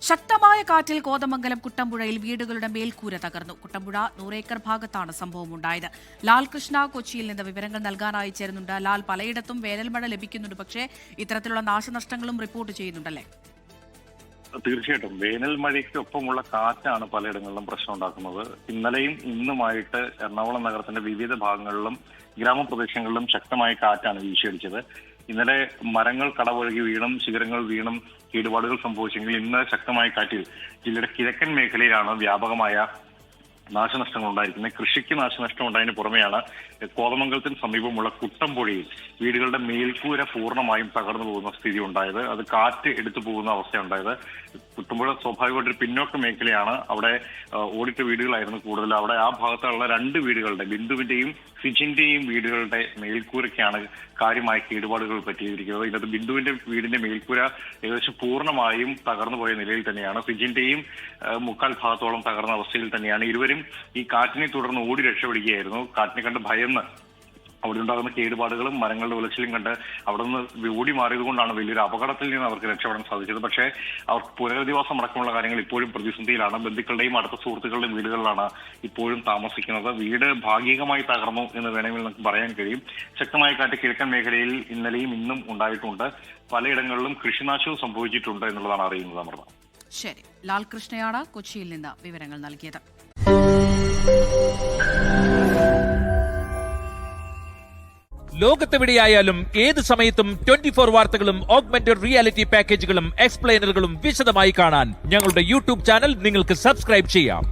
ശക്തമായ കാറ്റിൽ കോതമംഗലം കുട്ടമ്പുഴയിൽ വീടുകളുടെ മേൽക്കൂര തകർന്നു. കുട്ടമ്പുഴ 100 ഏക്കർ ഭാഗത്താണ് സംഭവം ഉണ്ടായത്. ലാൽ കൃഷ്ണ കൊച്ചിയിൽ നിന്ന് വിവരങ്ങൾ നൽകാനായി ചേരുന്നുണ്ട്. ലാൽ, പലയിടത്തും വേനൽമഴ ലഭിക്കുന്നുണ്ട്, പക്ഷേ ഇത്തരത്തിലുള്ള നാശനഷ്ടങ്ങളും റിപ്പോർട്ട് ചെയ്യുന്നുണ്ടല്ലേ? തീർച്ചയായിട്ടും വേനൽ മഴയ്ക്കൊപ്പമുള്ള കാറ്റാണ് പലയിടങ്ങളിലും പ്രശ്നം ഉണ്ടാക്കുന്നത്. ഇന്നലെയും ഇന്നുമായിട്ട് എറണാകുളം നഗരത്തിന്റെ വിവിധ ഭാഗങ്ങളിലും ഗ്രാമപ്രദേശങ്ങളിലും ശക്തമായ കാറ്റാണ് വീശിയടിച്ചത്. ഇന്നലെ മരങ്ങൾ കടപുഴകി വീണും ശിഖരങ്ങൾ വീണും കേടുപാടുകൾ സംഭവിച്ചെങ്കിൽ ഇന്ന് ശക്തമായ കാറ്റിൽ ജില്ലയുടെ കിഴക്കൻ മേഖലയിലാണ് വ്യാപകമായ നാശനഷ്ടങ്ങൾ ഉണ്ടായിരിക്കുന്നത്. കൃഷിക്ക് നാശനഷ്ടം ഉണ്ടായതിന് പുറമെയാണ് കോതമംഗലത്തിന് സമീപമുള്ള കുട്ടമ്പുഴയിൽ വീടുകളുടെ മേൽക്കൂര പൂർണ്ണമായും തകർന്നു പോകുന്ന സ്ഥിതി ഉണ്ടായത്. അത് കാറ്റ് എടുത്തു പോകുന്ന അവസ്ഥയുണ്ടായത്. കുട്ടമ്പുഴ സ്വാഭാവികമായിട്ടൊരു പിന്നോക്ക മേഖലയാണ്. അവിടെ ഓടിട്ട വീടുകളായിരുന്നു കൂടുതൽ. അവിടെ ആ ഭാഗത്തുള്ള 2 വീടുകളുടെ, ബിന്ദുവിന്റെയും സിജിന്റെയും വീടുകളുടെ മേൽക്കൂരയ്ക്കാണ് കാര്യമായ കേടുപാടുകൾ പറ്റിയിരിക്കുന്നത്. ഇതിനകത്ത് ബിന്ദുവിന്റെ വീടിന്റെ മേൽക്കൂര ഏകദേശം പൂർണ്ണമായും തകർന്നു പോയ നിലയിൽ തന്നെയാണ്. സിജിന്റെയും 3/4 ഭാഗത്തോളം തകർന്ന അവസ്ഥയിൽ തന്നെയാണ്. ഇരുവരും ഈ കാറ്റിനെ തുടർന്ന് ഓടി രക്ഷപ്പെടുകയായിരുന്നു. കാറ്റിനെ കണ്ട് ഭയന്ന് അവിടെ ഉണ്ടാകുന്ന കേടുപാടുകളും മരങ്ങളുടെ ഉലച്ചിലും കണ്ട് അവിടെ നിന്ന് ഓടി മാറിയത് കൊണ്ടാണ് വലിയൊരു അപകടത്തിൽ നിന്ന് അവർക്ക് രക്ഷപ്പെടാൻ സാധിച്ചത്. പക്ഷേ അവർക്ക് പുനരധിവാസം അടക്കമുള്ള കാര്യങ്ങൾ ഇപ്പോഴും പ്രതിസന്ധിയിലാണ്. ബന്ധുക്കളുടെയും അടുത്ത സുഹൃത്തുക്കളുടെയും വീടുകളിലാണ് ഇപ്പോഴും താമസിക്കുന്നത്. വീട് ഭാഗികമായി തകർന്നു എന്ന് വേണമെങ്കിൽ നമുക്ക് പറയാൻ കഴിയും. ശക്തമായ കാറ്റ് കിഴക്കൻ മേഖലയിൽ ഇന്നലെയും ഇന്നും ഉണ്ടായിട്ടുണ്ട്. പലയിടങ്ങളിലും കൃഷിനാശവും സംഭവിച്ചിട്ടുണ്ട് എന്നുള്ളതാണ് അറിയുന്നത്. അമൃത. ശരി, ലാൽ കൃഷ്ണയാണ് കൊച്ചിയിൽ നിന്ന് വിവരങ്ങൾ നൽകിയത്. ലോകത്തെവിടെയായാലും ഏത് സമയത്തും 24 വാർത്തകളും ഓഗ്മെന്റഡ് റിയാലിറ്റി പാക്കേജുകളും എക്സ്പ്ലെയിനറുകളും വിശദമായി കാണാൻ ഞങ്ങളുടെ യൂട്യൂബ് ചാനൽ നിങ്ങൾക്ക് സബ്സ്ക്രൈബ് ചെയ്യാം.